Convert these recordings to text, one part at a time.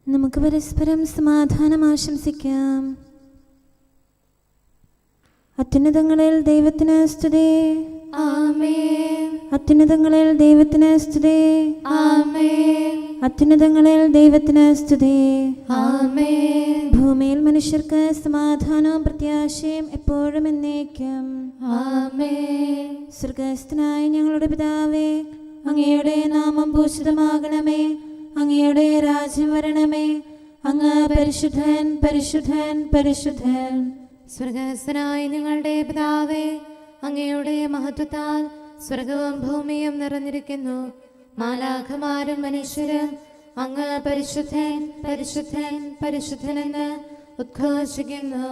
നമുക്ക് പരസ്പരം സമാധാനം ആശംസിക്കാം. അത്യുന്നതങ്ങളിൽ ദൈവത്തിന് സ്തുതി. ആമേൻ. അത്യുന്നതങ്ങളിൽ ദൈവത്തിന് സ്തുതി. ആമേൻ. അത്യുന്നതങ്ങളിൽ ദൈവത്തിന് സ്തുതി. ആമേൻ. ഭൂമിയിൽ മനുഷ്യർക്ക് സമാധാനവും പ്രത്യാശയും എപ്പോഴും എന്നേക്കും. ആമേൻ. സ്വർഗസ്ഥനായ ഞങ്ങളുടെ പിതാവേ, അങ്ങയുടെ നാമം പൂജിതമാകണമേ. അങ്ങയുടെ രാജ്യം വരണമേ. അങ്ങ് പരിശുദ്ധൻ, പരിശുദ്ധൻ, പരിശുദ്ധൻ. സ്വർഗസ്ഥനായ ഞങ്ങളുടെ പിതാവേ, അങ്ങയുടെ മഹത്വത്താൽ സ്വർഗവും ഭൂമിയും നിറഞ്ഞിരിക്കുന്നു. മാലാഖമാരും മനുഷ്യരും അങ്ങ് പരിശുദ്ധൻ, പരിശുദ്ധൻ, പരിശുദ്ധനെന്ന് ഉദ്ഘോഷിക്കുന്നു.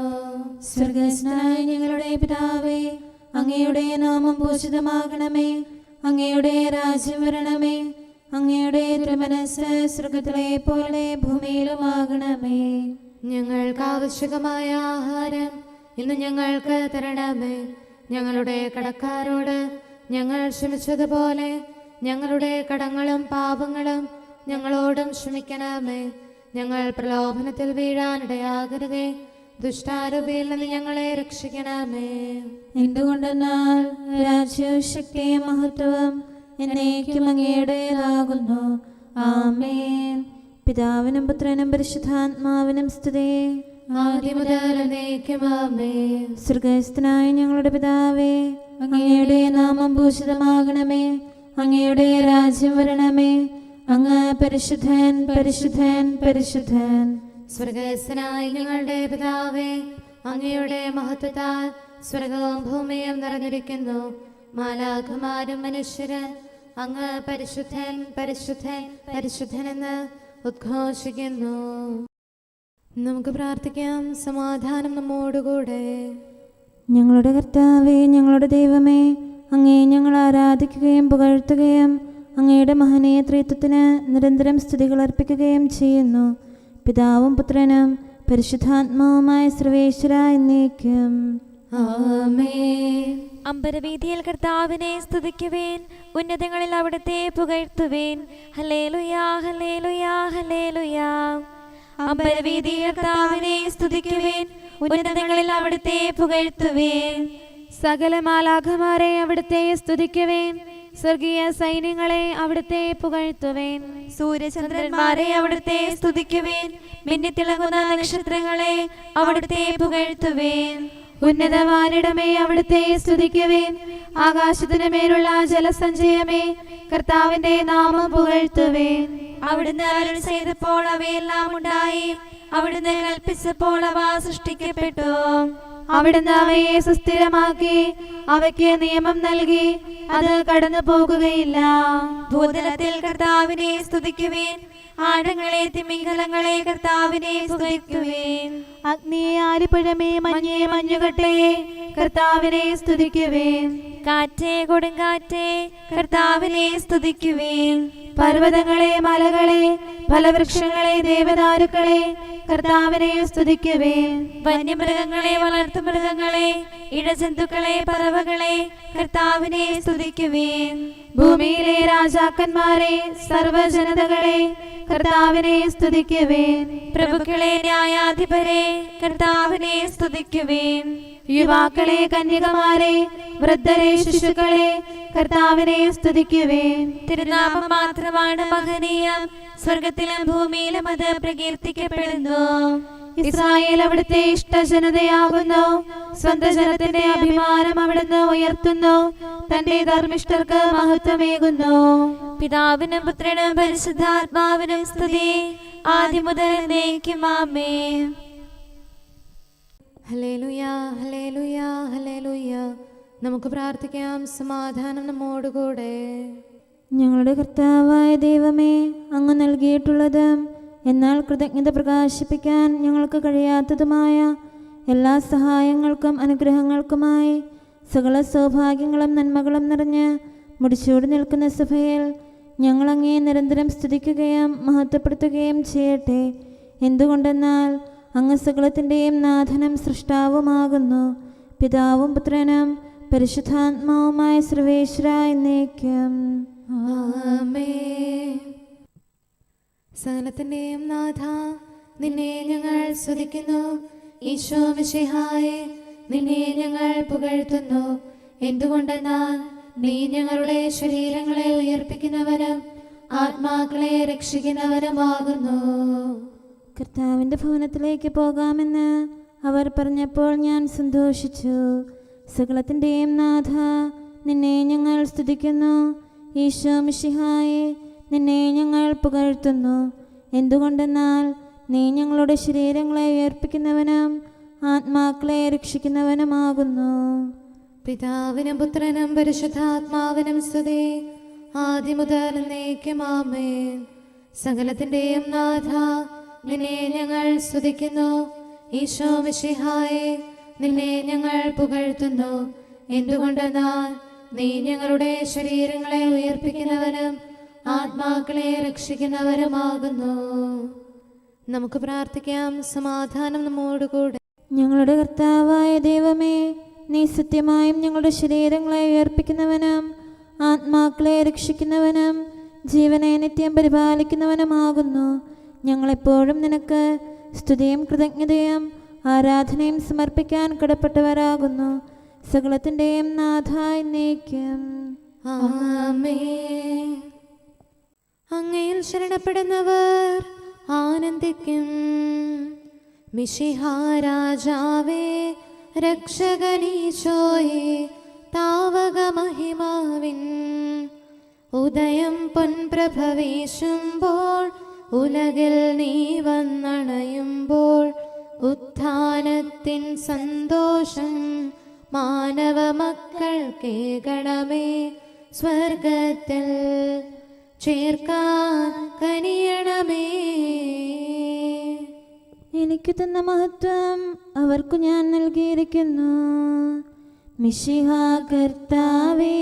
സ്വർഗസ്ഥനായ ഞങ്ങളുടെ പിതാവേ, അങ്ങയുടെ നാമം പൂജിതമാകണമേ. അങ്ങയുടെ രാജ്യം വരണമേ. അങ്ങയുടെ തിരുമനസ്സ് സ്വർഗത്തിലെ പോലെ ഭൂമിയിലുമാകണമേ. ഞങ്ങൾക്ക് ആവശ്യകമായ ആഹാരം ഇന്ന് ഞങ്ങൾക്ക് തരണമേ. ഞങ്ങളുടെ കടക്കാരോട് ഞങ്ങൾ ക്ഷമിച്ചതുപോലെ ഞങ്ങളുടെ കടങ്ങളും പാപങ്ങളും ഞങ്ങളോടും ക്ഷമിക്കണമേ. ഞങ്ങൾ പ്രലോഭനത്തിൽ വീഴാനിടയാകരുതേ. ദുഷ്ടാരൂപിയിൽ നിന്ന് ഞങ്ങളെ രക്ഷിക്കണമേ. എന്തുകൊണ്ടെന്നാൽ രാജ്യവും ശക്തിയും മഹത്വവും എന്നേക്കും അങ്ങയുടേതാകുന്നു. ആമേൻ. പിതാവിനും പുത്രനും പരിശുദ്ധാത്മാവിനും സ്തുതി. ആദ്യം മുതൽ എന്നേക്കും ആമേൻ. സ്വർഗസ്ഥനായ ഞങ്ങളുടെ പിതാവേ, അങ്ങയുടെ നാമം പൂജിതമാകണമേ. അങ്ങയുടെ രാജ്യം വരണമേ. അങ്ങ് പരിശുദ്ധൻ, പരിശുദ്ധൻ, പരിശുദ്ധൻ. സ്വർഗസ്ഥനായ ഞങ്ങളുടെ പിതാവേ, അങ്ങയുടെ മഹത്വത്താൽ സ്വർഗവും ഭൂമിയും നിറഞ്ഞിരിക്കുന്നു. മാലാഖമാരും മനുഷ്യരും അങ്ങ് പരിശുദ്ധൻ, പരിശുദ്ധൻ, പരിശുദ്ധനെന്ന് ഉദ്ഘോഷിക്കുന്നു. നമുക്ക് പ്രാർത്ഥിക്കാം. സമാധാനം നമ്മോടുകൂടെ. ഞങ്ങളുടെ കർത്താവേ, ഞങ്ങളുടെ ദൈവമേ, അങ്ങേ ഞങ്ങൾ ആരാധിക്കുകയും പുകഴ്ത്തുകയും അങ്ങയുടെ മഹനീയ ത്രിത്വത്തിന് നിരന്തരം സ്തുതികൾ അർപ്പിക്കുകയും ചെയ്യുന്നു. പിതാവും പുത്രനും പരിശുദ്ധാത്മാവുമായ സർവേശ്വര എന്നേക്കും. ആമേൻ. അമ്പരവീതിയിൽ കർത്താവിനെ സ്തുതിക്കുവേൻ. ഉന്നതങ്ങളിൽ അവിടുത്തെ പുകഴ്ത്തുവേൻ. ഹല്ലേലൂയാ, ഹല്ലേലൂയാ, ഹല്ലേലൂയാ. അമ്പരവീതിയിൽ കർത്താവിനെ സ്തുതിക്കുവേൻ. ഉന്നതങ്ങളിൽ അവിടുത്തെ പുകഴ്ത്തുവേൻ. സകല മാലാഖമാരെ അവിടുത്തെ സ്തുതിക്കുവേൻ. സ്വർഗീയ സൈന്യങ്ങളെ അവിടുത്തെ പുകഴ്ത്തുവേൻ. സൂര്യചന്ദ്രന്മാരെ അവിടുത്തെ സ്തുതിക്കുവേൻ. മിന്നിത്തിളങ്ങുന്ന നക്ഷത്രങ്ങളെ അവിടുത്തെ പുകഴ്ത്തുവേൻ. ഉന്നതവാനിടമേ അവിടുത്തെ സ്തുതിക്കുവേൻ. ആകാശത്തിനു മേലുള്ള ജലസഞ്ചയമേ കർത്താവിന്റെ നാമം പുകഴ്ത്തുവേൻ. അവിടുന്ന് അരുൾ ചെയ്തപ്പോൾ അവയെല്ലാം ഉണ്ടായി. അവിടുന്ന് കൽപ്പിച്ചപ്പോൾ അവ സൃഷ്ടിക്കപ്പെട്ടു. അവിടുന്ന് അവയെ സുസ്ഥിരമാക്കി. അവയ്ക്ക് നിയമം നൽകി. അത് കടന്നു പോകുകയില്ല. ഭൂതലത്തിൽ കർത്താവിനെ സ്തുതിക്കുവേൻ. ആഴങ്ങളെ തിമിംഗലങ്ങളെ കർത്താവിനെ സ്തുതിക്കുവേൻ. അഗ്നിയെ ആലിപ്പഴമേ മഞ്ഞേ മഞ്ഞുകട്ടയെ കർത്താവിനെ സ്തുതിക്കുവേൻ. കാറ്റേ കൊടുങ്കാറ്റേ കർത്താവിനെ സ്തുതിക്കുവേൻ. പർവ്വതങ്ങളെ മലകളെ ഫലവൃക്ഷങ്ങളെ ദേവദാരുക്കളെ കർത്താവിനെ സ്തുതിക്കുവേൻ. വന്യമൃഗങ്ങളെ വളർത്തുമൃഗങ്ങളെ ഇഴജന്തുക്കളെ പറവകളെ കർത്താവിനെ സ്തുതിക്കുവേൻ. ഭൂമിയിലെ രാജാക്കന്മാരെ സർവ്വജനതകളെ കർത്താവിനെ സ്തുതിക്കുവേൻ. പ്രഭുക്കളെ ന്യായാധിപരെ കർത്താവിനെ സ്തുതിക്കുവേൻ. യുവാക്കളെ കന്യകമാരെ വൃദ്ധരെ ശിശുക്കളെ കർത്താവിനെ സ്തുതിക്കുവേൻ. തിരുനാമം മാത്രമാണ് മഹനീയം. സ്വർഗത്തിലും ഭൂമിയിലും അത് പ്രകീർത്തിക്കപ്പെടുന്നു. ഇസ്രായേൽ അവിടുത്തെ ഇഷ്ടജനതയാകുന്നു. സ്വന്തം ജനത്തിന്റെ അഭിമാനം അവിടുന്ന് ഉയർത്തുന്നു. തന്റെ ധർമ്മിഷ്ഠർക്ക് മഹത്വമേകുന്നു. പിതാവിനും പുത്രനും പരിശുദ്ധാത്മാവിനും സ്തുതി. ആദ്യം മുതൽ എന്നേക്കും ആമേൻ. ഹല്ലേലൂയ, ഹല്ലേലൂയ, ഹല്ലേലൂയ. നമുക്ക് പ്രാർത്ഥിക്കാം. സമാധാനം നമ്മോടുകൂടെ. ഞങ്ങളുടെ കർത്താവായ ദൈവമേ, അങ്ങ് നൽകിയിട്ടുള്ളതും എന്നാൽ കൃതജ്ഞത പ്രകാശിപ്പിക്കാൻ ഞങ്ങൾക്ക് കഴിയാത്തതുമായ എല്ലാ സഹായങ്ങൾക്കും അനുഗ്രഹങ്ങൾക്കുമായി സകല സൗഭാഗ്യങ്ങളും നന്മകളും നിറഞ്ഞ് മുടിച്ചൂടി നിൽക്കുന്ന സഭയിൽ ഞങ്ങൾ അങ്ങേ നിരന്തരം സ്തുതിക്കുകയും മഹത്വപ്പെടുത്തുകയും ചെയ്യട്ടെ. എന്തുകൊണ്ടെന്നാൽ അങ്ങ് സകലത്തിൻ്റെയും നാഥനും സൃഷ്ടാവുമാകുന്നു. പിതാവും പുത്രനും പരിശുദ്ധാത്മാവുമായ സർവേശ്വര എന്നേക്കും. ആമേൻ. സകലത്തിന്റെയും നാഥ, നിന്നെ ഞങ്ങൾ സ്തുതിക്കുന്നു. ഈശോ മിശിഹായേ, നിന്നെ ഞങ്ങൾ പുകഴ്ത്തുന്നു. എന്തുകൊണ്ടെന്നാൽ നീ ഞങ്ങളുടെ ശരീരങ്ങളെ ഉയർപ്പിക്കുന്നവനും ആത്മാക്കളെ രക്ഷിക്കുന്നവനുമാകുന്നു. കർത്താവിൻ്റെ ഭവനത്തിലേക്ക് പോകാമെന്ന് അവർ പറഞ്ഞപ്പോൾ ഞാൻ സന്തോഷിച്ചു. സകലത്തിൻ്റെയും നാഥ, നിന്നെ ഞങ്ങൾ സ്തുതിക്കുന്നു. ഈശോ മിശിഹായേ, നിന്നെ ഞങ്ങൾ പുകഴ്ത്തുന്നു. എന്തുകൊണ്ടെന്നാൽ നീ ഞങ്ങളുടെ ശരീരങ്ങളെ ഉയർപ്പിക്കുന്നവനും ആത്മാക്കളെ രക്ഷിക്കുന്നവനുമാകുന്നു. പിതാവിനും പുത്രനും പരിശുദ്ധാത്മാവിനും സ്തുതി, ആദ്യം മുതൽ എന്നേക്കും ആമേൻ. സകലത്തിന്റെയും നാഥ, നിന്നെ ഞങ്ങൾ സ്തുതിക്കുന്നു. ഈശോ മിശിഹായേ, നിന്നെ ഞങ്ങൾ പുകഴ്ത്തുന്നു. എന്തുകൊണ്ടെന്നാൽ നീ ഞങ്ങളുടെ ശരീരങ്ങളെ ഉയർപ്പിക്കുന്നവനും ആത്മാക്കളെ രക്ഷിക്കുന്നവരുമാകുന്നു. നമുക്ക് പ്രാർത്ഥിക്കാം. സമാധാനം നമ്മോടുകൂടെ. ഞങ്ങളുടെ കർത്താവായ ദൈവമേ, നീ സത്യമായും ഞങ്ങളുടെ ശരീരങ്ങളെ ഉയർപ്പിക്കുന്നവനും ആത്മാക്കളെ രക്ഷിക്കുന്നവനും ജീവനെ നിത്യം പരിപാലിക്കുന്നവനുമാകുന്നു. ഞങ്ങളെപ്പോഴും നിനക്ക് സ്തുതിയും കൃതജ്ഞതയും ആരാധനയും സമർപ്പിക്കാൻ കടപ്പെട്ടവരാകുന്നു. സകലത്തിൻ്റെയും നാഥ എന്നേക്കും ആമേൻ. അങ്ങയിൽ ശരണപ്പെടുന്നവർ ആനന്ദിക്കും. മിശിഹാ രാജാവേ, രക്ഷകനീശോയേ, താവക മഹിമാവിൻ ഉദയം പൊൻപ്രഭവേശുമ്പോൾ ഉലകിൽ നീ വന്നണയുമ്പോൾ ഉത്ഥാനത്തിൻ സന്തോഷം മാനവ മക്കൾ കേൾക്കണമേ. സ്വർഗത്തിൽ ചേർക്കാൻ കനിയണമേ. എനിക്ക് തന്ന മഹത്വം അവർക്കു ഞാൻ നൽകിയിരിക്കുന്നു. മിശിഹാ കർത്താവേ,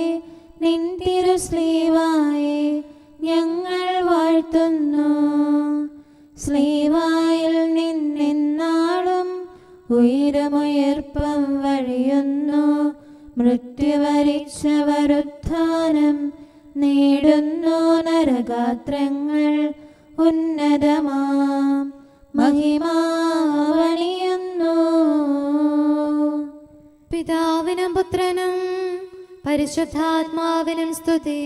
നിൻ തിരുസ്ലീവായെ ഞങ്ങൾ വാഴ്ത്തുന്നു. സ്ലീവായിൽ നിന്നെന്നാളും ഉയരമുയർപ്പം വഴിയുന്നു. മൃത്യുവരിച്ചവരുത്ഥാനം നേടുന്നു. നരഗാത്രങ്ങൾ ഉന്നതമാം മഹിമാവണിയുന്നു. പിതാവിനും പുത്രനും പരിശുദ്ധാത്മാവിനും സ്തുതി.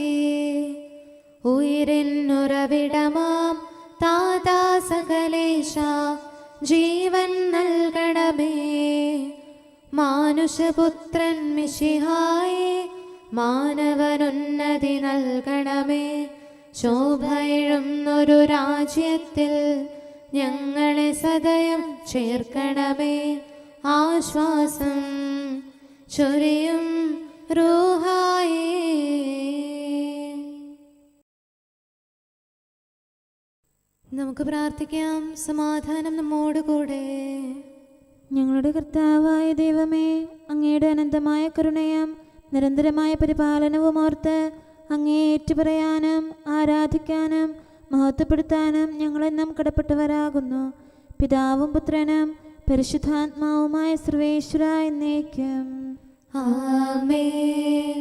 ഉയരിന്നുറവിടമാം താതാ സകലേശ, ജീവൻ നൽകണമേ. മാനുഷപുത്രൻ മിശിഹായേ, മാനവനുന്നതി നൽകണമേ. ശോഭയിഴുന്നൊരു രാജ്യത്തിൽ ഞങ്ങളെ സദയം ചേർക്കണമേ. ആശ്വാസം ചൊരിയും റൂഹായേ. നമുക്ക് പ്രാർത്ഥിക്കാം. സമാധാനം നമ്മോടുകൂടെ. ഞങ്ങളുടെ കർത്താവായ ദൈവമേ, അങ്ങയുടെ അനന്തമായ കരുണയും നിരന്തരമായ പരിപാലനവും ഓർത്ത് അങ്ങേ ഏറ്റുപറയാനും ആരാധിക്കാനും മഹത്വപ്പെടുത്താനും ഞങ്ങളെന്നും കടപ്പെട്ടവരാകുന്നു. പിതാവും പുത്രനും പരിശുദ്ധാത്മാവുമായ സർവേശ്വര എന്നേക്കും ആമേൻ.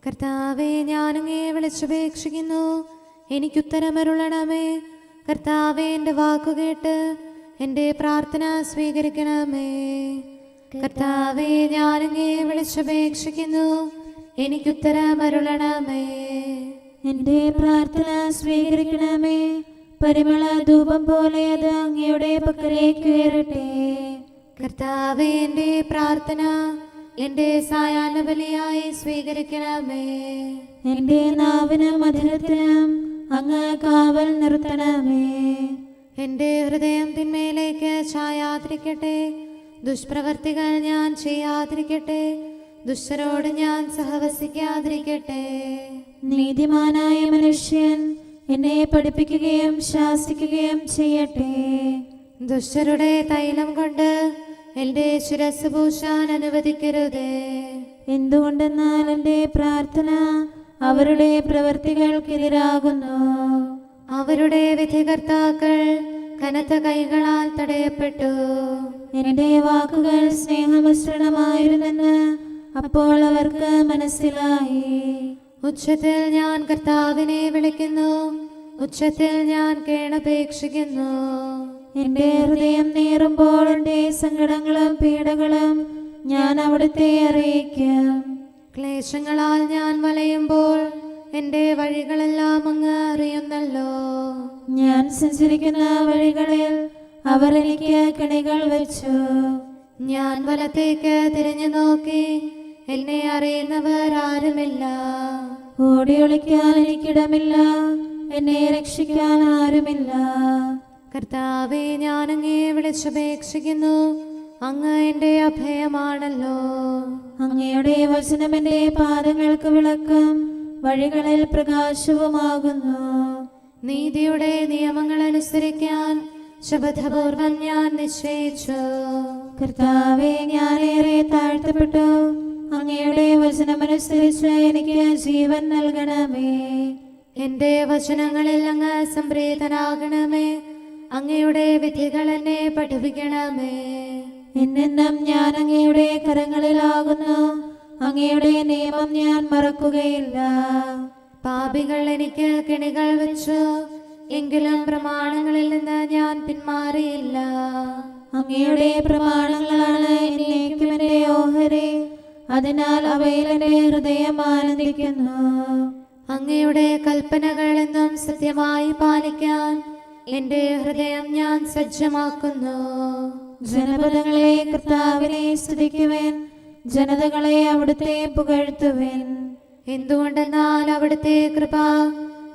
കർത്താവേ, ഞാനങ്ങേ വിളിച്ചപേക്ഷിക്കുന്നു, എനിക്കുത്തരമരുളണമേ. കർത്താവേ, എൻ്റെ വാക്കുകേട്ട് എൻ്റെ പ്രാർത്ഥന സ്വീകരിക്കണമേ. കർത്താവേ, ഞാനങ്ങേ വിളിച്ചപേക്ഷിക്കുന്നു, എനിക്കുത്തരമരുളണമേ. എൻ്റെ പ്രാർത്ഥന സ്വീകരിക്കണമേ. പരിമള ധൂപം പോലെ അത് അങ്ങയുടെ പക്കലേക്ക് ഉയരട്ടെ. കർത്താവേ, എൻ്റെ പ്രാർത്ഥന എൻ്റെ സായാഹ്ന ബലിയായി സ്വീകരിക്കണമേ. എൻ്റെ നാവിനും മധുരത്തിനും അങ്ങ് കാവൽ നിർത്തണമേ. എൻ്റെ ഹൃദയം തിന്മയിലേക്ക് ചായാതിരിക്കട്ടെ. ദുഷ്പ്രവർത്തികൾ ഞാൻ ചെയ്യാതിരിക്കട്ടെ. ദുഷ്ടരോട് ഞാൻ സഹവസിക്കാതിരിക്കട്ടെ. നീതിമാനായ മനുഷ്യൻ എന്നെ പഠിപ്പിക്കുകയും ശാസിക്കുകയും ചെയ്യട്ടെ. ദുഷ്ടരുടെ തൈലം കൊണ്ട് എൻ്റെ ശിരസ് പൂശാൻ അനുവദിക്കരുതേ. എന്തുകൊണ്ടെന്നാൽ എൻ്റെ പ്രാർത്ഥന അവരുടെ പ്രവൃത്തികൾക്കെതിരാകുന്നു. അവരുടെ വിധികർത്താക്കൾ കനത്ത കൈകളാൽ തടയപ്പെട്ടു. എൻ്റെ വാക്കുകൾ സ്നേഹമിശ്രണമായിരുന്നെന്ന് അപ്പോൾ അവർക്ക് മനസ്സിലായി. ഉച്ചത്തിൽ ഞാൻ കർത്താവിനെ വിളിക്കുന്നു. ഉച്ചത്തിൽ ഞാൻ കേണപേക്ഷിക്കുന്നു. എന്റെ ഹൃദയം നീറുമ്പോൾ എന്റെ സങ്കടങ്ങളും പീഡകളും ഞാൻ അവിടുത്തെ അറിയിക്കും. ക്ലേശങ്ങളാൽ ഞാൻ വലയുമ്പോൾ എൻ്റെ വഴികളെല്ലാം അങ്ങ് അറിയുന്നല്ലോ. ഞാൻ സഞ്ചരിക്കുന്ന വഴികളിൽ അവർ എനിക്ക് കെണികൾ വെച്ചു. ഞാൻ വലത്തേക്ക് തിരിഞ്ഞു നോക്കി, എന്നെ അറിയുന്നവർ ആരുമില്ല. ഓടി ഒളിക്കാൻ എനിക്കിടമില്ല, എന്നെ രക്ഷിക്കാൻ ആരുമില്ല. കർത്താവേ, ഞാൻ അങ്ങയെ വിളിച്ചപേക്ഷിക്കുന്നു, അങ്ങ് എൻ്റെ അഭയമാണല്ലോ. അങ്ങയുടെ വചനം എന്റെ പാദങ്ങൾക്ക് വിളക്കും വഴികളിൽ പ്രകാശവുമാകുന്നു. നീതിയുടെ നിയമങ്ങൾ അനുസരിക്കാൻ ശപഥപൂർവം ഞാൻ നിശ്ചയിച്ചു. കർത്താവേ, ഞാനേറെ താഴ്ത്തപ്പെട്ടു. അങ്ങയുടെ വചനമനുസരിച്ച് എനിക്ക് ജീവൻ നൽകണമേ. എൻ്റെ വചനങ്ങളിൽ അങ്ങ് സംപ്രീതനാകണമേ. അങ്ങയുടെ വിധികൾ എന്നെ പഠിപ്പിക്കണമേ. എന്നെന്നും ഞാൻ അങ്ങയുടെ കരങ്ങളിലാകുന്നു. അങ്ങയുടെ നിയമം ഞാൻ മറക്കുകയില്ല. പാപികൾ എനിക്ക് കെണികൾ വെച്ചു, എങ്കിലും പ്രമാണങ്ങളിൽ നിന്ന് ഞാൻ പിന്മാറിയില്ല. അങ്ങയുടെ പ്രമാണങ്ങളാണ് എന്നേക്കും എന്റെ ഓഹരി, അതിനാൽ അവയിൽ എന്റെ ഹൃദയം ആനന്ദിക്കുന്നു. അങ്ങയുടെ കൽപ്പനകൾ എന്നും സത്യമായി പാലിക്കാൻ എൻ്റെ ഹൃദയം ഞാൻ സജ്ജമാക്കുന്നു. ജനപദങ്ങളെ കർത്താവിനെ സ്തുതിക്കുവേൻ, ജനതകളെ അവിടുത്തെ പുകഴ്ത്തുവേൻ. എന്തുകൊണ്ടെന്നാൽ അവിടുത്തെ കൃപ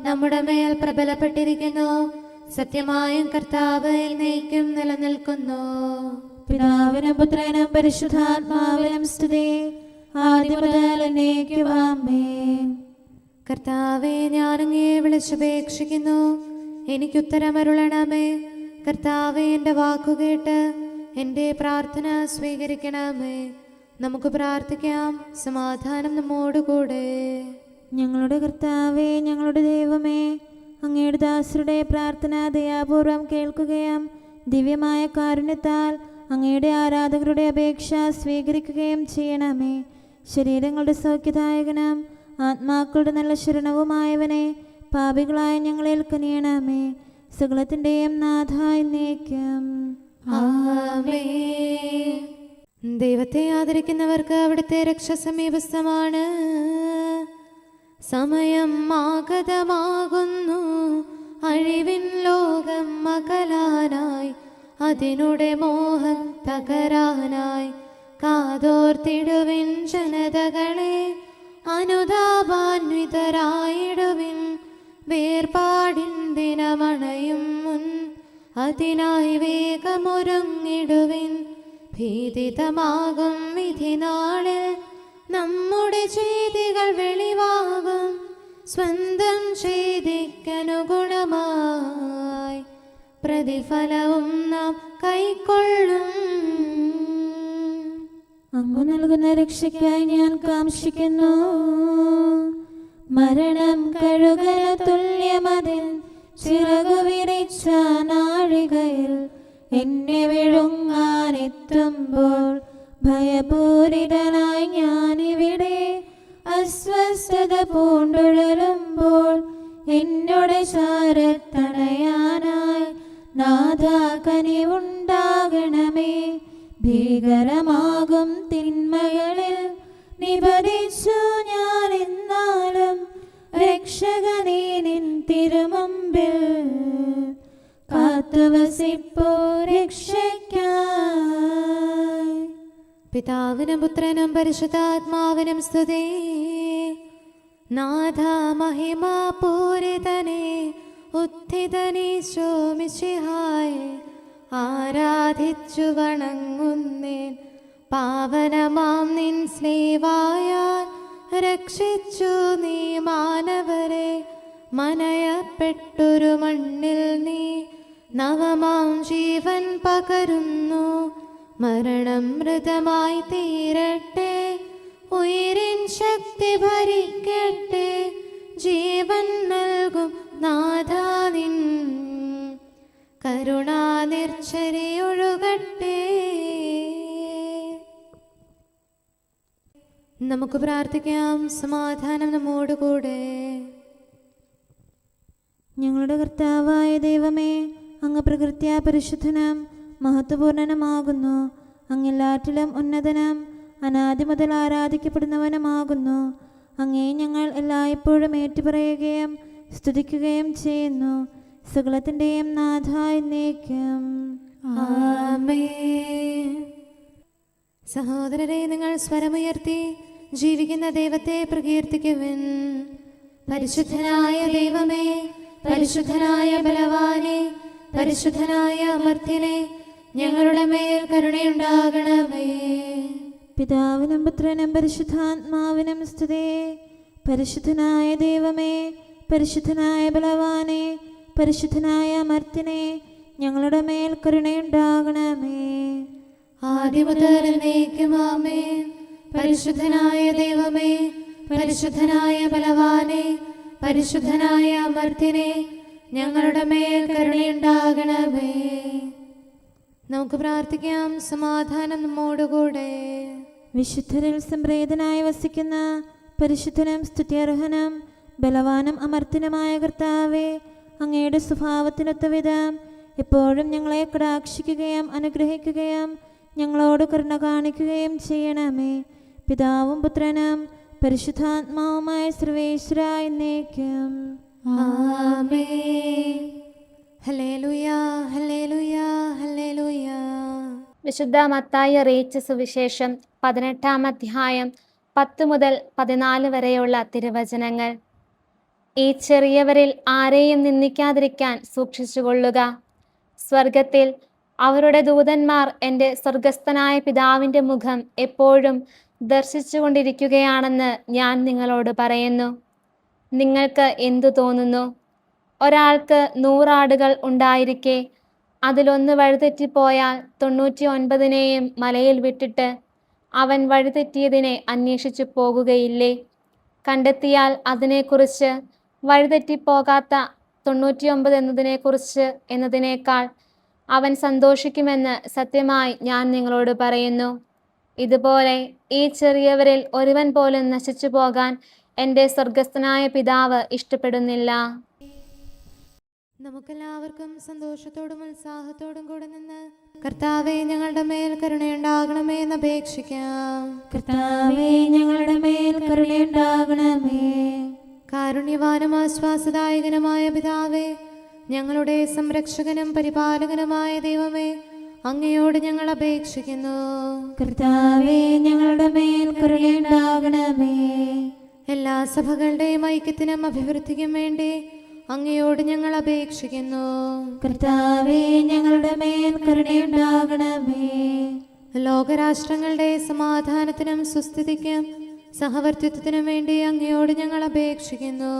നമ്മുടെ മേൽ പ്രബലപ്പെട്ടിരിക്കുന്നു. സത്യമായും കർത്താവ് എന്നേക്കും നിലനിൽക്കുന്നു. പിതാവിനും പുത്രനും പരിശുദ്ധാത്മാവിനും സ്തുതി, ആദ്യം മുതൽ എന്നേക്കും ആമേൻ. കർത്താവെ, ഞാൻ അങ്ങയെ വിളിച്ചപേക്ഷിക്കുന്നു, എനിക്കുത്തരമരുളണമേ. കർത്താവെ, എൻ്റെ വാക്കുകേട്ട് എൻ്റെ പ്രാർത്ഥന സ്വീകരിക്കണമേ. നമുക്ക് പ്രാർത്ഥിക്കാം. സമാധാനം നമ്മോടുകൂടെ. ഞങ്ങളുടെ കർത്താവേ, ഞങ്ങളുടെ ദൈവമേ, അങ്ങയുടെ ദാസരുടെ പ്രാർത്ഥന ദയാപൂർവം കേൾക്കുകയും ദിവ്യമായ കാരുണ്യത്താൽ അങ്ങയുടെ ആരാധകരുടെ അപേക്ഷ സ്വീകരിക്കുകയും ചെയ്യണമേ. ശരീരങ്ങളുടെ സൗഖ്യദായകനും ആത്മാക്കളുടെ നല്ല ശരണവുമായവനെ, പാപികളായ ഞങ്ങളിൽ കനിയണമേ. സകലത്തിൻ്റെയും നാഥ എന്നേക്കും ആമേൻ. ദൈവത്തെ ആദരിക്കുന്നവർക്ക് അവിടുത്തെ രക്ഷ സമീപസ്ഥമാണ്. സമയം ആഗതമാകുന്നു, അഴിവിൻ ലോകം അകലാനായി, അതിനുടെ മോഹം തകരാനായി. കാതോർത്തിടുവിൻ ജനതകളെ, അനുതാപാന്വിതരായിടുവിൻ. വേർപാടിൻ ദിനമണയും മുൻ, അതിനായി വേഗമൊരുങ്ങിടുവിൻ. ഭീതിതമാകും വിധിനാളിൽ നമ്മുടെ ചെയ്തികൾ വെളിവാകും. സ്വന്തം ചെയ്തിക്കനുഗുണമായി പ്രതിഫലവും നാം കൈക്കൊള്ളും. അങ്ങ് നൽകുന്ന രക്ഷയ്ക്കായി ഞാൻ കാംക്ഷിക്കുന്നു. മരണം കഴുകല തുല്യമതിൽ ചിറകു വിരിച്ച നാഴികയിൽ എന്നെ വിഴുങ്ങാനെത്തുമ്പോൾ ഭയപൂരിതനായി ഞാനിവിടെ അസ്വസ്ഥത പൂണ്ടുഴലുമ്പോൾ എന്നോട് ചാരത്തണയാനായി നാഥാ കനിവുണ്ടാകണമേ. ഭീകരമാകും തിന്മകളിൽ നിപതിച്ചു ഞാൻ എന്നാലും രക്ഷകനേ നിൻ തിരുമുമ്പിൽ കാത്തുവസിപ്പോ രക്ഷയ്ക്കായി. പിതാവിനും പുത്രനും പരിശുദ്ധാത്മാവിനും സ്തുതി. നാഥ മഹിമാപൂരിതനേ, ഉത്ഥിതനീശോ മിശിഹായേ, ആരാധിച്ചു വണങ്ങുന്നേൻ. പാവനമാം നിൻ സ്ലേവായാൽ രക്ഷിച്ചു നീ മാനവരെ. മനയപ്പെട്ടൊരു മണ്ണിൽ നീ നവമാം ജീവൻ പകരുന്നു. മരണം മൃതമായി തീരട്ടെ, ഉയിരിൻ ശക്തി ഭരിക്കട്ടെ. ജീവൻ നൽകും നാഥാ നിൻ കരുണാനിർച്ചരിയൊഴുകട്ടെ. നമുക്ക് പ്രാർത്ഥിക്കാം. സമാധാനം നമ്മോടുകൂടെ. ഞങ്ങളുടെ കർത്താവായ ദൈവമേ, അങ്ങ് പ്രകൃത്യാ പരിശുദ്ധനും മഹത്വപൂർണനുമാകുന്നു. അങ്ങെല്ലാറ്റിലും ഉന്നതനും അനാദി മുതൽ ആരാധിക്കപ്പെടുന്നവനുമാകുന്നു. അങ്ങേ ഞങ്ങൾ എല്ലായ്പ്പോഴും ഏറ്റുപറയുകയും സ്തുതിക്കുകയും ചെയ്യുന്നു. സകലത്തിൻ്റെയും നാഥ എന്നേക്കും. ആമേൻ. സഹോദരരെ, നിങ്ങൾ സ്വരമുയർത്തി ജീവിക്കുന്ന ദൈവത്തെ പ്രകീർത്തിക്കുവിൻ. പരിശുദ്ധനായ ദൈവമേ, പരിശുദ്ധനായ ബലവാനെ, പരിശുദ്ധനായ അമർത്യനെ, ഞങ്ങളുടെ മേൽ കരുണയുണ്ടാകണമേ. പിതാവിനും പുത്രനും പരിശുദ്ധാത്മാവിനും സ്തുതി. പരിശുദ്ധനായ ദൈവമേ, പരിശുദ്ധനായ ബലവാനെ, പരിശുദ്ധനായ അമർത്യനെ, ഞങ്ങളുടെ മേൽ കരുണയുണ്ടാകണമേ. ആദിമുതൽ എന്നേക്കും ആമേൻ. പരിശുദ്ധനായ ദൈവമേ, പരിശുദ്ധനായ ബലവാനെ, പരിശുദ്ധനായ അമർത്യനെ, ഞങ്ങളുടെ മേൽ കരുണയുണ്ടാകണമേ. നമുക്ക് പ്രാർത്ഥിക്കാം. സമാധാനം നമ്മോടുകൂടെ. വിശുദ്ധരിൽ സംപ്രീതനായി വസിക്കുന്ന പരിശുദ്ധനും സ്തുത്യർഹനും ബലവാനും അമർത്യനുമായ കർത്താവേ, അങ്ങയുടെ സ്വഭാവത്തിനൊത്ത വിധം എപ്പോഴും ഞങ്ങളെ കടാക്ഷിക്കുകയും അനുഗ്രഹിക്കുകയും ഞങ്ങളോട് കരുണ കാണിക്കുകയും ചെയ്യണമേ. പിതാവും പുത്രനും പരിശുദ്ധാത്മാവുമായ സർവേശ്വര എന്നേക്കും. ആമേൻ. ഹല്ലേലൂയ, ഹല്ലേലൂയ, ഹല്ലേലൂയ. വിശുദ്ധ മത്തായി അറിയിച്ച സുവിശേഷം 18-ാം അധ്യായം 10 മുതൽ 14 വരെയുള്ള തിരുവചനങ്ങൾ. ഈ ചെറിയവരിൽ ആരെയും നിന്ദിക്കാതിരിക്കാൻ സൂക്ഷിച്ചുകൊള്ളുക. സ്വർഗത്തിൽ അവരുടെ ദൂതന്മാർ എൻ്റെ സ്വർഗസ്ഥനായ പിതാവിൻ്റെ മുഖം എപ്പോഴും ദർശിച്ചുകൊണ്ടിരിക്കുകയാണെന്ന് ഞാൻ നിങ്ങളോട് പറയുന്നു. നിങ്ങൾക്ക് എന്തു തോന്നുന്നു? ഒരാൾക്ക് 100 ആടുകൾ ഉണ്ടായിരിക്കെ അതിലൊന്ന് വഴിതെറ്റിപ്പോയാൽ 99നെയും മലയിൽ വിട്ടിട്ട് അവൻ വഴിതെറ്റിയതിനെ അന്വേഷിച്ചു പോകുകയില്ലേ? കണ്ടെത്തിയാൽ അതിനെക്കുറിച്ച് വഴിതെറ്റിപ്പോകാത്ത 99 എന്നതിനേക്കാൾ അവൻ സന്തോഷിക്കുമെന്ന് സത്യമായി ഞാൻ നിങ്ങളോട് പറയുന്നു. ഇതുപോലെ ഈ ചെറിയവരിൽ ഒരുവൻ പോലും നശിച്ചു പോകാൻ എൻ്റെ സ്വർഗസ്ഥനായ പിതാവ് ഇഷ്ടപ്പെടുന്നില്ല. നമുക്കെല്ലാവർക്കും സന്തോഷത്തോടും ഉത്സാഹത്തോടും കൂടെ നിന്ന് കർത്താവേ, ഞങ്ങളുടെ മേൽ കരുണയുണ്ടാകണമേ എന്ന് അപേക്ഷിക്കാം. കർത്താവേ, ഞങ്ങളുടെ മേൽ കരുണയുണ്ടാകണമേ. കാരുണ്യവാനും ആശ്വാസദായകനുമായ പിതാവേ, ഞങ്ങളുടെ സംരക്ഷകനും പരിപാലകനുമായ ദൈവമേ, അങ്ങയോട് ഞങ്ങൾ അപേക്ഷിക്കുന്നു. കർത്താവേ, ഞങ്ങളുടെ മേൽ കരുണയുണ്ടാകണമേ. എല്ലാ സഭകളുടെയും ഐക്യത്തിനും അഭിവൃദ്ധിക്കും വേണ്ടി അങ്ങയോട് ഞങ്ങൾ അപേക്ഷിക്കുന്നു. കർത്താവേ, ഞങ്ങളുടെ മേൽ കരുണയുണ്ടാകണമേ. ലോകരാഷ്ട്രങ്ങളുടെ സമാധാനത്തിനും സുസ്ഥിതിക്കും സഹവർത്തിത്വത്തിനും വേണ്ടി അങ്ങയോട് ഞങ്ങൾ അപേക്ഷിക്കുന്നു.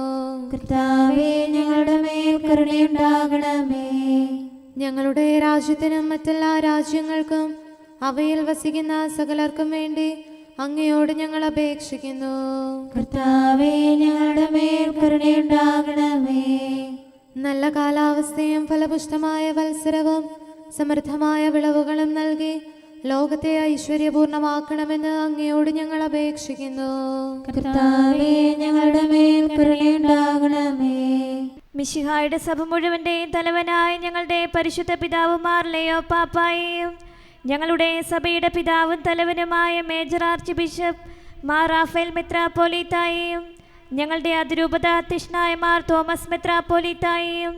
കർത്താവേ, ഞങ്ങളുടെ മേൽ കരുണയുണ്ടാകണമേ. ഞങ്ങളുടെ രാജ്യത്തിനും മറ്റെല്ലാ രാജ്യങ്ങൾക്കും അവയിൽ വസിക്കുന്ന സകലർക്കും വേണ്ടി അങ്ങയോട് ഞങ്ങൾ അപേക്ഷിക്കുന്നു. കർത്താവേ, ഞങ്ങളുടെ മേൽ കരുണയുണ്ടാകണമേ. നല്ല കാലാവസ്ഥയും ഫലപുഷ്ടമായ വത്സരവും സമൃദ്ധമായ വിളവുകളും നൽകി ലോകത്തെ ഐശ്വര്യപൂർണമാക്കണമെന്ന് അങ്ങയോട് ഞങ്ങൾ അപേക്ഷിക്കുന്നു. കർത്താവേ, ഞങ്ങളുടെ മേൽ കരുണയുണ്ടാകണമേ. മിശിഹായുടെ സഭ മുഴുവൻ്റെയും തലവനായ ഞങ്ങളുടെ പരിശുദ്ധ പിതാവുമാർ ലെയോ പാപ്പായെയും ഞങ്ങളുടെ സഭയുടെ പിതാവും തലവനുമായ major archbishop Mar Raphael മെത്രാപ്പോലീത്തായെയും ഞങ്ങളുടെ അതിരൂപതാധ്യക്ഷനായ മാർ തോമസ് മെത്രാപ്പോലീത്തായെയും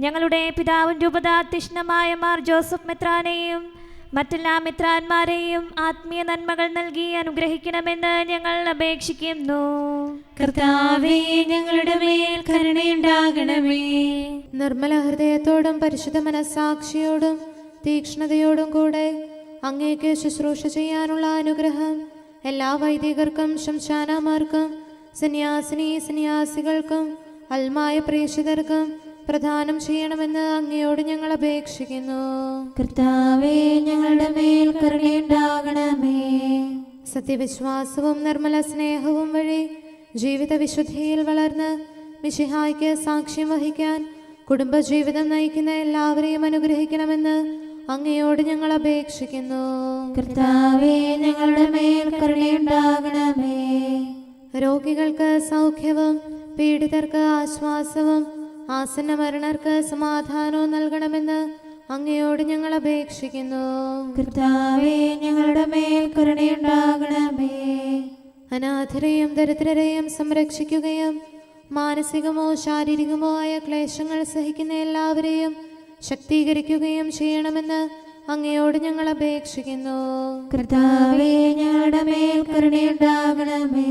ഞങ്ങളുടെ പിതാവും രൂപതാധ്യക്ഷനുമായ മാർ ജോസഫ് മെത്രാനെയും മറ്റെല്ലാ മെത്രാന്മാരെയും ആത്മീയ നന്മകൾ നൽകി അനുഗ്രഹിക്കണമെന്ന് ഞങ്ങൾ അപേക്ഷിക്കുന്നു. കർത്താവേ, ഞങ്ങളുടെ മേൽ കരുണയുണ്ടാകണമേ. നിർമ്മല ഹൃദയത്തോടും പരിശുദ്ധ മനസ്സാക്ഷിയോടും തീക്ഷ്ണതയോടും കൂടെ അങ്ങേക്ക് ശുശ്രൂഷ ചെയ്യാനുള്ള അനുഗ്രഹം എല്ലാ വൈദികർക്കും ശംശാനമാർക്കും സന്യാസികൾക്കും അൽമായ പ്രേക്ഷിതർക്കും പ്രദാനം ചെയ്യണമെന്ന് അങ്ങയോട് ഞങ്ങൾ അപേക്ഷിക്കുന്നു. കർത്താവേ, ഞങ്ങളുടെ മേൽ കരുണയുണ്ടാകണമേ. സത്യവിശ്വാസവും നിർമ്മല സ്നേഹവും വഴി ജീവിത വിശുദ്ധിയിൽ വളർന്ന് മിശിഹായ്ക്ക് സാക്ഷ്യം വഹിക്കാൻ കുടുംബജീവിതം നയിക്കുന്ന എല്ലാവരെയും അനുഗ്രഹിക്കണമെന്ന് അങ്ങയോട് ഞങ്ങൾ അപേക്ഷിക്കുന്നു. കർത്താവേ, ഞങ്ങളുടെ മേൽ കരുണയുണ്ടാകണമേ. രോഗികൾക്ക് സൗഖ്യവും പീഡിതർക്ക് ആശ്വാസവും ആസന്ന മരണർക്ക് സമാധാനവും നൽകണമെന്ന് അങ്ങയോട് ഞങ്ങൾ അപേക്ഷിക്കുന്നു. കർത്താവേ, ഞങ്ങളുടെ മേൽ കരുണയുണ്ടാകണമേ. അനാഥരെയും ദരിദ്രരെയും സംരക്ഷിക്കുകയും മാനസികമോ ശാരീരികമോ ആയ ക്ലേശങ്ങൾ സഹിക്കുന്ന എല്ലാവരെയും ശക്തീകരിക്കുകയും ചെയ്യണമെന്ന് അങ്ങയോട് ഞങ്ങൾ അപേക്ഷിക്കുന്നു. കർത്താവേ, ഞങ്ങളുടെ മേൽ കരുണയുണ്ടാകണമേ.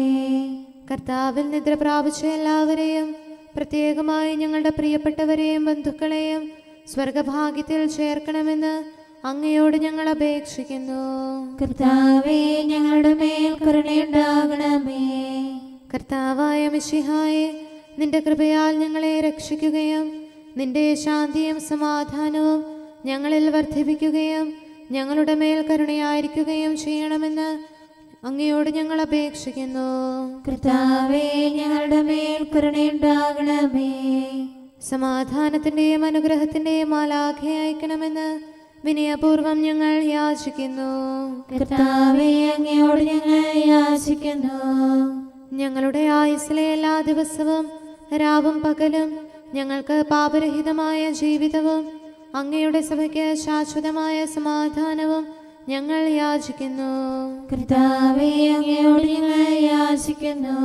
കർത്താവിൽ നിദ്ര പ്രാപിച്ച എല്ലാവരെയും, പ്രത്യേകമായി ഞങ്ങളുടെ പ്രിയപ്പെട്ടവരെയും ബന്ധുക്കളെയും സ്വർഗഭാഗ്യത്തിൽ ചേർക്കണമെന്ന് അങ്ങയോട് ഞങ്ങൾ അപേക്ഷിക്കുന്നു. കർത്താവേ, ഞങ്ങളുടെ മേൽ കരുണയുണ്ടാകണമേ. കർത്താവായ മിശിഹായെ, നിന്റെ കൃപയാൽ ഞങ്ങളെ രക്ഷിക്കുകയും നിന്റെ ശാന്തിയും സമാധാനവും ഞങ്ങളിൽ വർദ്ധിപ്പിക്കുകയും ഞങ്ങളുടെ മേൽ കരുണയായിരിക്കുകയും ചെയ്യണമെന്ന് അങ്ങയോട് ഞങ്ങൾ അപേക്ഷിക്കുന്നു. കർത്താവേ, ഞങ്ങളുടെ മേൽ കരുണയുണ്ടാകണമേ. സമാധാനത്തിന്റെയും അനുഗ്രഹത്തിന്റെയും മാലാഖയെ അയക്കണമെന്ന് വിനയപൂർവം ഞങ്ങൾ യാചിക്കുന്നു. കർത്താവേ, അങ്ങയോട് ഞങ്ങൾ യാചിക്കുന്നു. ഞങ്ങളുടെ ആയുസ്സിലെ എല്ലാ ദിവസവും രാവും പകലും ഞങ്ങൾക്ക് പാപരഹിതമായ ജീവിതവും അങ്ങയുടെ സഭയ്ക്ക് ശാശ്വതമായ സമാധാനവും ഞങ്ങൾ യാചിക്കുന്നു. കർത്താവേ, അങ്ങയോട് ഞങ്ങൾ യാചിക്കുന്നു.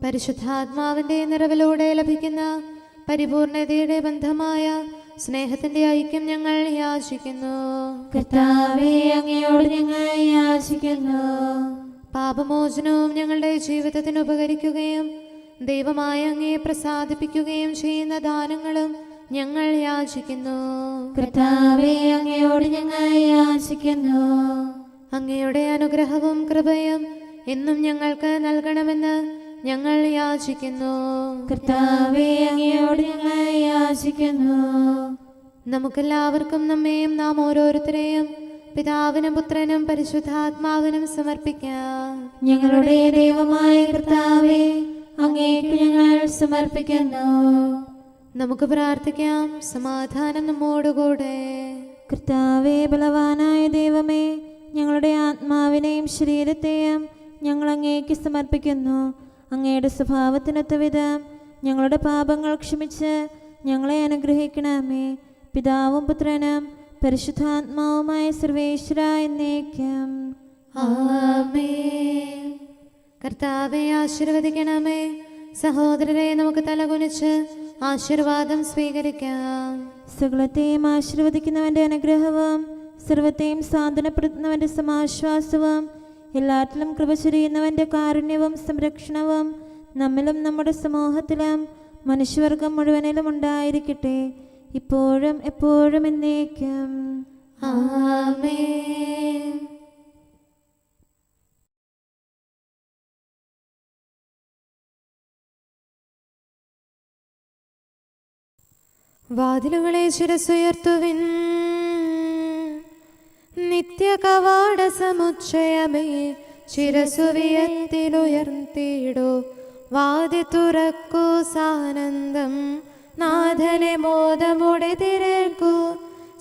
പരിശുദ്ധാത്മാവിന്റെ നിറവിലൂടെ ലഭിക്കുന്ന പരിപൂർണതയുടെ ബന്ധമായ സ്നേഹത്തിന്റെ ഐക്യം ഞങ്ങൾ യാചിക്കുന്നു. കർത്താവേ, അങ്ങയോട് ഞങ്ങൾ യാചിക്കുന്നു. പാപമോചനവും ഞങ്ങളുടെ ജീവിതത്തിന് ഉപകരിക്കുകയും ദൈവമായ അങ്ങയെ പ്രസാദിപ്പിക്കുകയും ചെയ്യുന്ന ദാനങ്ങളും ഞങ്ങൾ യാചിക്കുന്നു. കർത്താവേ, അങ്ങയോട് ഞങ്ങൾ യാചിക്കുന്നു. അങ്ങയുടെ അനുഗ്രഹവും കൃപയും എന്നും ഞങ്ങൾക്ക് നൽകണമെന്ന് ഞങ്ങൾ യാചിക്കുന്നു. കർത്താവേ, അങ്ങയോട് ഞങ്ങൾ യാചിക്കുന്നു. നമുക്കെല്ലാവർക്കും നമ്മെയും നാം ഓരോരുത്തരെയും പിതാവിനും പുത്രനും പരിശുദ്ധാത്മാവിനും സമർപ്പിക്കാം. ഞങ്ങളുടെ ദൈവമായ കർത്താവേ, അങ്ങേക്ക് ഞങ്ങൾ സമർപ്പിക്കുന്നു. നമുക്ക് പ്രാർത്ഥിക്കാം. സമാധാനം നമ്മോടുകൂടെ. കർത്താവേ, ബലവാനായ ദൈവമേ, ഞങ്ങളുടെ ആത്മാവിനെയും ശരീരത്തെയും ഞങ്ങൾ അങ്ങേക്ക് സമർപ്പിക്കുന്നു. അങ്ങയുടെ സ്വഭാവത്തിനൊത്ത വിധം ഞങ്ങളുടെ പാപങ്ങൾ ക്ഷമിച്ച് ഞങ്ങളെ അനുഗ്രഹിക്കണമേ. പിതാവും പുത്രനും പരിശുദ്ധാത്മാവുമായ സർവേശ്വര എന്നേക്കും. ആമേൻ. കർത്താവെ ആശീർവദിക്കണമേ. സഹോദരരെ, നമുക്ക് തലകുനിച്ച് ആശീർവാദം സ്വീകരിക്കാം. സകലത്തെയും ആശീർവദിക്കുന്നവന്റെ അനുഗ്രഹവും സർവത്തെയും സാന്ത്വനപ്പെടുത്തുന്നവന്റെ സമാശ്വാസവും എല്ലാറ്റിലും കൃപ ചൊരിയുന്നവന്റെ കാരുണ്യവും സംരക്ഷണവും നമ്മിലും നമ്മുടെ സമൂഹത്തിലും മനുഷ്യവർഗം മുഴുവനിലും ഉണ്ടായിരിക്കട്ടെ, ഇപ്പോഴും എപ്പോഴും എന്നേക്കും. ആമേൻ. വാതിലുകളെ ശിരസുയർത്തുവിൻ, നിത്യകവാട സമുച്ചയമേ ശിരസുവിയത്തിലുയർത്തിയിടോ. വാതി തുറക്കൂ സാനന്ദം, നാഥനെ മോദമുടെ തിരക്കൂ.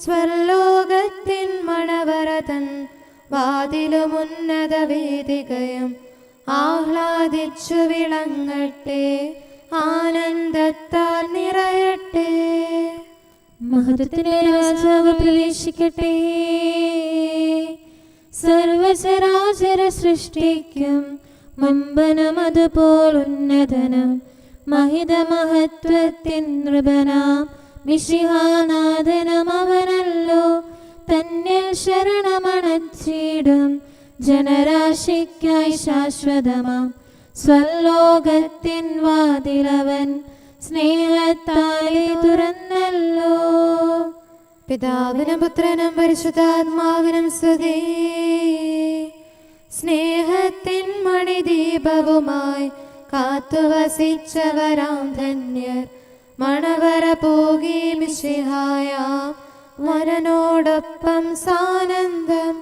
സ്വർലോകത്തിൻ മണവരതൻ വാതിലുമുന്നത വേദികയും ആഹ്ലാദിച്ചു വിളങ്ങട്ടെ, ആനന്ദത്താൽ നിറയട്ടെ. മഹത്വത്തിന്റെ രാജാവ് പ്രവേശിക്കട്ടെ. സർവചരാചര സൃഷ്ടിക്കും മുമ്പനും അതുപോൽ ഉന്നതനും മഹിതമഹത്വത്തിൻ നൃപനാം മിശിഹാനാഥനും അവനല്ലോ. തന്നിൽ ശരണമണച്ചിടും ജനരാശിക്കായി ശാശ്വതമാം സ്വലോകത്തിൻ വാതിലവൻ സ്നേഹത്താലെ തുറന്നല്ലോ. പിതാവിനും പുത്രനും പരിശുദ്ധാത്മാവിനും സ്തുതി. സ്നേഹത്തിൻ മണിദീപവുമായി കാത്തുവസിച്ചവരാം ധന്യർ, മണവര പോകി മിശിഹായാം വരനോടൊപ്പം സാനന്ദം.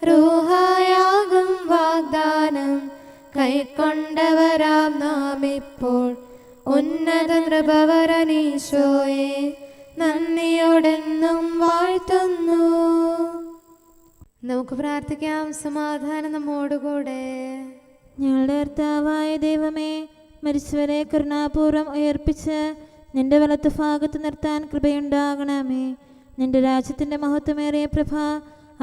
റൂഹായാകും വാഗ്ദാനം കൈക്കൊണ്ടവരാം നാം ഇപ്പോൾ ഉന്നത നൃപവരനീശോയെ നന്ദിയോടെന്നും വാഴ്ത്തുന്നു. നമുക്ക് പ്രാർത്ഥിക്കാം. സമാധാനം നമ്മോടുകൂടെ. ഞങ്ങളുടെ കർത്താവായ ദൈവമേ, മരിച്ചവരെ കരുണാപൂർവ്വം ഉയർപ്പിച്ച് നിന്റെ വലത്ത് ഭാഗത്ത് നിർത്താൻ കൃപയുണ്ടാകണമേ. നിന്റെ രാജ്യത്തിൻ്റെ മഹത്വമേറിയ പ്രഭ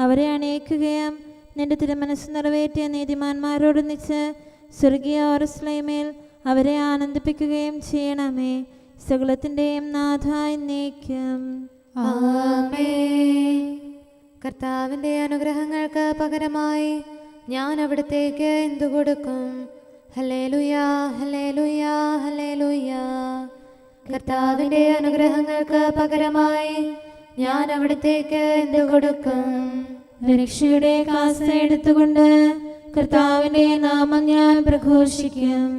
അവരെ അണയിക്കുകയും നിന്റെ തിരുമനസ് നിറവേറ്റിയ നീതിമാന്മാരോടൊന്നിച്ച് സ്വർഗീയ ഓരസ്ലൈമേൽ അവരെ ആനന്ദിപ്പിക്കുകയും ചെയ്യണമേ. സകലത്തിൻ്റെയും നാഥ എന്നേക്കും. ആമേൻ. കർത്താവിൻ്റെ അനുഗ്രഹങ്ങൾക്ക് പകരമായി ഞാൻ അവിടത്തേക്ക് എന്തു കൊടുക്കും? ഹല്ലേലൂയാ, ഹല്ലേലൂയാ, ഹല്ലേലൂയാ. കർത്താവിൻ്റെ അനുഗ്രഹങ്ങൾക്ക് പകരമായി ഞാൻ അവിടത്തേക്ക് എന്തു കൊടുക്കും? രക്ഷയുടെ കാസ എടുത്തുകൊണ്ട് കർത്താവിന്റെ നാമം ഞാൻ പ്രഘോഷിക്കും.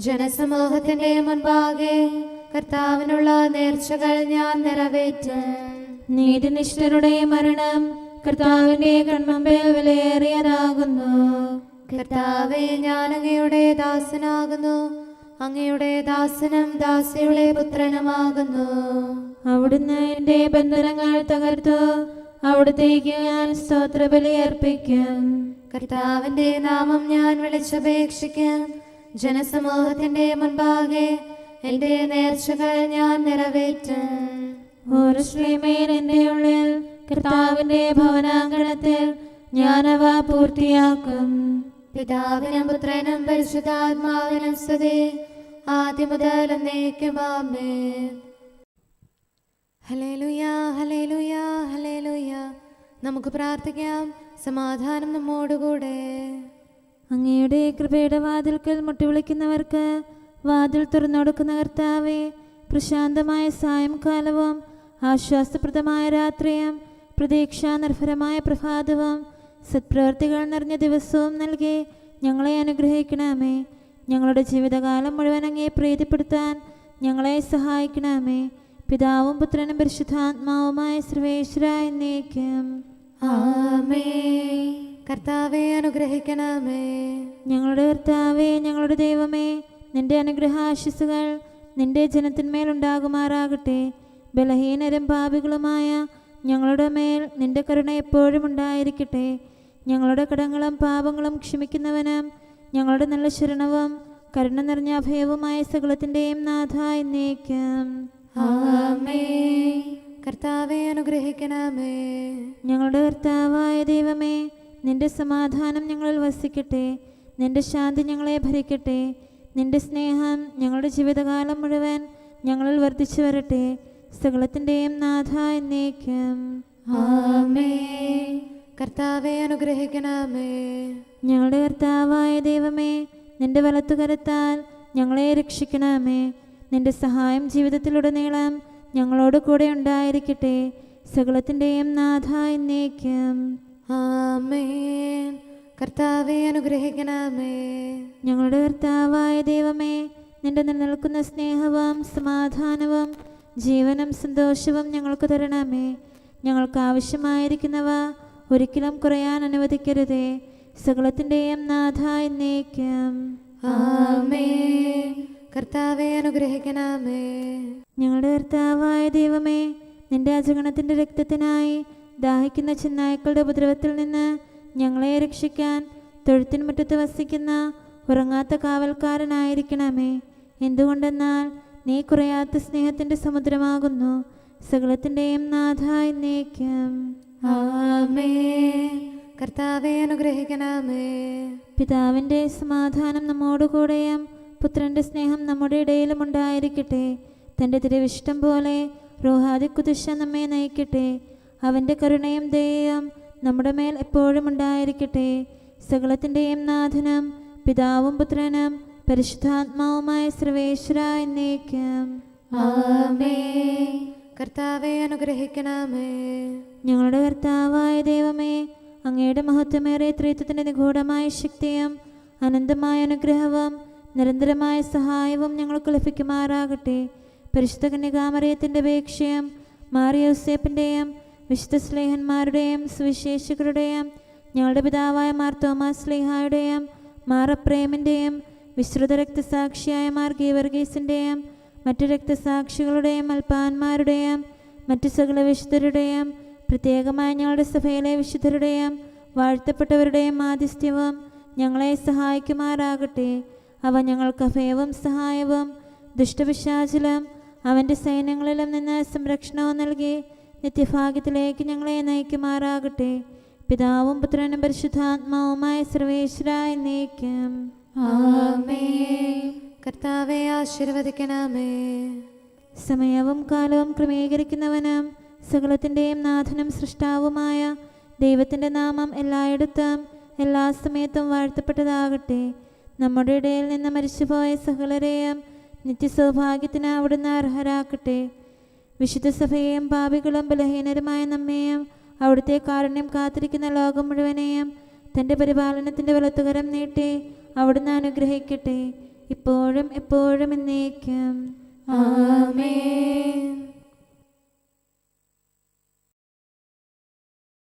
ജനസമൂഹത്തിന്റെ മുൻപാകെ കർത്താവിനുള്ള നേർച്ചകൾ ഞാൻ നിറവേറ്റും. നീതിനിഷ്ഠരുടെ മരണം കർത്താവിന്റെ കൺമുമ്പിൽ വിലയേറിയതാകുന്നു. കർത്താവേ, ഞാൻ അങ്ങയുടെ ദാസനാകുന്നു, അങ്ങയുടെ ദാസനും ദാസിയുടെ പുത്രനുമാകുന്നു. അവിടുന്ന് എന്റെ ബന്ധനങ്ങൾ തകർത്തു, അവിടത്തേക്ക് ഞാൻ സ്തോത്രബലി അർപ്പിക്കും. കർത്താവിന്റെ നാമം ഞാൻ വിളിച്ചപേക്ഷിക്കും. ജനസമൂഹത്തിന്റെ മുൻപാകെ എന്റെ നേർച്ചകൾ ഞാൻ നിറവേറ്റും. ഓരശ്ലേമേൽ എന്റെ ഉള്ളിൽ കർത്താവിന്റെ ഭവനാങ്കണത്തിൽ ഞാനവ പൂർത്തിയാക്കും. പിതാവിനും പുത്രനും പരിശുദ്ധാത്മാവിനും സ്തുതി, ആദ്യം മുതൽ എന്നേക്കും. ആമേൻ. ഹല്ലേലൂയാ, ഹല്ലേലൂയാ, ഹല്ലേലൂയാ. നമുക്ക് പ്രാർത്ഥിക്കാം. സമാധാനം നമ്മോടുകൂടെ. അങ്ങയുടെ കൃപയുടെ വാതിൽക്കൽ മുട്ടിവിളിക്കുന്നവർക്ക് വാതിൽ തുറന്നുകൊടുക്കുന്ന കർത്താവേ, പ്രശാന്തമായ സായംകാലവും ആശ്വാസപ്രദമായ രാത്രിയും പ്രതീക്ഷാനിർഭരമായ പ്രഭാതവും സത്പ്രവർത്തികൾ നിറഞ്ഞ ദിവസവും നൽകി ഞങ്ങളെ അനുഗ്രഹിക്കണമേ. ഞങ്ങളുടെ ജീവിതകാലം മുഴുവൻ അങ്ങയെ പ്രീതിപ്പെടുത്താൻ ഞങ്ങളെ സഹായിക്കണമേ. പിതാവും പുത്രനും പരിശുദ്ധാത്മാവുമായ സർവേശ്വര എന്നേക്കും. ആമേൻ. കർത്താവെ അനുഗ്രഹിക്കണമേ. ഞങ്ങളുടെ കർത്താവേ, ഞങ്ങളുടെ ദൈവമേ, നിന്റെ അനുഗ്രഹാശിസുകൾ നിന്റെ ജനത്തിന്മേലുണ്ടാകുമാറാകട്ടെ. ബലഹീനരും പാപികളുമായ ഞങ്ങളുടെ മേൽ നിന്റെ കരുണ എപ്പോഴും ഉണ്ടായിരിക്കട്ടെ. ഞങ്ങളുടെ കടങ്ങളും പാപങ്ങളും ക്ഷമിക്കുന്നവനും ഞങ്ങളുടെ നല്ല ശരണവും കരുണ നിറഞ്ഞ അഭയവുമായ സകലത്തിൻ്റെയും നാഥ എന്നേക്കും. ആമേൻ. കർത്താവെ അനുഗ്രഹിക്കണമേ. ഞങ്ങളുടെ കർത്താവായ ദൈവമേ, നിന്റെ സമാധാനം ഞങ്ങളിൽ വസിക്കട്ടെ. നിന്റെ ശാന്തി ഞങ്ങളെ ഭരിക്കട്ടെ. നിന്റെ സ്നേഹം ഞങ്ങളുടെ ജീവിതകാലം മുഴുവൻ ഞങ്ങളിൽ വർദ്ധിച്ചു വരട്ടെ. സകലത്തിൻ്റെയും നാഥ എന്നേക്കും. ആമേൻ. കർത്താവെ അനുഗ്രഹിക്കണമേ. ഞങ്ങളുടെ കർത്താവായ ദൈവമേ, നിന്റെ വലത്തുകരത്താൽ ഞങ്ങളെ രക്ഷിക്കണമേ. നിന്റെ സഹായം ജീവിതത്തിലുടനീളം ഞങ്ങളോട് കൂടെ ഉണ്ടായിരിക്കട്ടെ. സകലത്തിൻ്റെയും നാഥ എന്നേക്കും. ആമേൻ. കർത്താവെ അനുഗ്രഹിക്കണമേ. ഞങ്ങളുടെ കർത്താവായ ദൈവമേ, നിന്റെ നിലനിൽക്കുന്ന സ്നേഹവും സമാധാനവും ജീവനും സന്തോഷവും ഞങ്ങൾക്ക് തരണമേ. ഞങ്ങൾക്ക് ആവശ്യമായിരിക്കുന്നവ ഒരിക്കലും കുറയാൻ അനുവദിക്കരുതേ. സകലത്തിൻ്റെയും നാഥ എന്നേക്കും. ആമേൻ. കർത്താവെ അനുഗ്രഹിക്കണമേ. ഞങ്ങളുടെ കർത്താവായ ദൈവമേ, നിന്റെ അജഗണത്തിൻ്റെ രക്തത്തിനായി ദാഹിക്കുന്ന ചെന്നായ്ക്കളുടെ ഉപദ്രവത്തിൽ നിന്ന് ഞങ്ങളെ രക്ഷിക്കാൻ തൊഴുത്തിൻ മുറ്റത്ത് വസിക്കുന്ന ഉറങ്ങാത്ത കാവൽക്കാരനായിരിക്കണമേ. എന്തുകൊണ്ടെന്നാൽ നീ കുറയാത്ത സ്നേഹത്തിൻ്റെ സമുദ്രമാകുന്നു. സകലത്തിൻ്റെയും നാഥ എന്നേക്കും. ആമേൻ. കർത്താവെ അനുഗ്രഹിക്കണമേ. പിതാവിൻ്റെ സമാധാനം നമ്മോടുകൂടെയും പുത്രൻ്റെ സ്നേഹം നമ്മുടെ ഇടയിലും ഉണ്ടായിരിക്കട്ടെ. തൻ്റെ തിരുവിഷ്ടം പോലെ റോഹാദിക്കുദിശ നമ്മെ നയിക്കട്ടെ. അവൻ്റെ കരുണയും ദയയും നമ്മുടെ മേൽ എപ്പോഴും ഉണ്ടായിരിക്കട്ടെ. സകലത്തിൻ്റെയും നാഥനും പിതാവും പുത്രനും പരിശുദ്ധാത്മാവുമായ സർവേശ്വര എന്നേക്കും. ആമേൻ. കർത്താവെ അനുഗ്രഹിക്കണമേ. ഞങ്ങളുടെ കർത്താവായ ദൈവമേ, അങ്ങയുടെ മഹത്വമേറിയ ത്രിത്വത്തിൻ്റെ നിഗൂഢമായ ശക്തിയും അനന്തമായ അനുഗ്രഹവും നിരന്തരമായ സഹായവും ഞങ്ങൾക്ക് ലഭിക്കുമാറാകട്ടെ. പരിശുദ്ധ കന്യകാമറിയത്തിൻ്റെ അപേക്ഷയും മാറിയോസേപ്പിൻ്റെയും വിശുദ്ധ സ്ലേഹന്മാരുടെയും സുവിശേഷകരുടെയും ഞങ്ങളുടെ പിതാവായ മാർ തോമാസ് സ്ലീഹായുടെയും മാർ അപ്രേമിൻ്റെയും വിശ്രുത രക്തസാക്ഷിയായ മാർ ഗീവർഗീസിൻ്റെയും മറ്റു രക്തസാക്ഷികളുടെയും അൽപ്പാന്മാരുടെയും മറ്റു സകല വിശുദ്ധരുടെയും പ്രത്യേകമായ ഞങ്ങളുടെ സഭയിലെ വിശുദ്ധരുടെയും വാഴ്ത്തപ്പെട്ടവരുടെയും മാധ്യസ്ഥ്യവും ഞങ്ങളെ സഹായിക്കുമാറാകട്ടെ. അവ ഞങ്ങൾക്ക് അഭയവും സഹായവും ദുഷ്ടപിശാചിലും അവൻ്റെ സൈന്യങ്ങളിലും നിന്ന് സംരക്ഷണവും നൽകി നിത്യഭാഗ്യത്തിലേക്ക് ഞങ്ങളെ നയിക്കുമാറാകട്ടെ. പിതാവും പുത്രനും പരിശുദ്ധാത്മാവുമായ സർവേശ്വരായ എന്നേക്കും. ആമേൻ. കർത്താവെ ആശീർവദിക്കണമേ. സമയവും കാലവും ക്രമീകരിക്കുന്നവനും സകലത്തിൻ്റെയും നാഥനും സൃഷ്ടാവുമായ ദൈവത്തിൻ്റെ നാമം എല്ലായിടത്തും എല്ലാ സമയത്തും വാഴ്ത്തപ്പെട്ടതാകട്ടെ. നമ്മുടെ ഇടയിൽ നിന്ന് മരിച്ചുപോയ സകലരെയും നിത്യസൗഭാഗ്യത്തിന് അവിടുന്ന് അർഹരാക്കട്ടെ. വിശുദ്ധ സഭയെയും പാപികളും ബലഹീനരുമായ നമ്മെയും അവിടുത്തെ കാരുണ്യം കാത്തിരിക്കുന്ന ലോകം മുഴുവനെയും തൻ്റെ പരിപാലനത്തിൻ്റെ വലത്തുകരം നീട്ടി അവിടുന്ന് അനുഗ്രഹിക്കട്ടെ, ഇപ്പോഴും എപ്പോഴും എന്നേക്കും. ആമേൻ.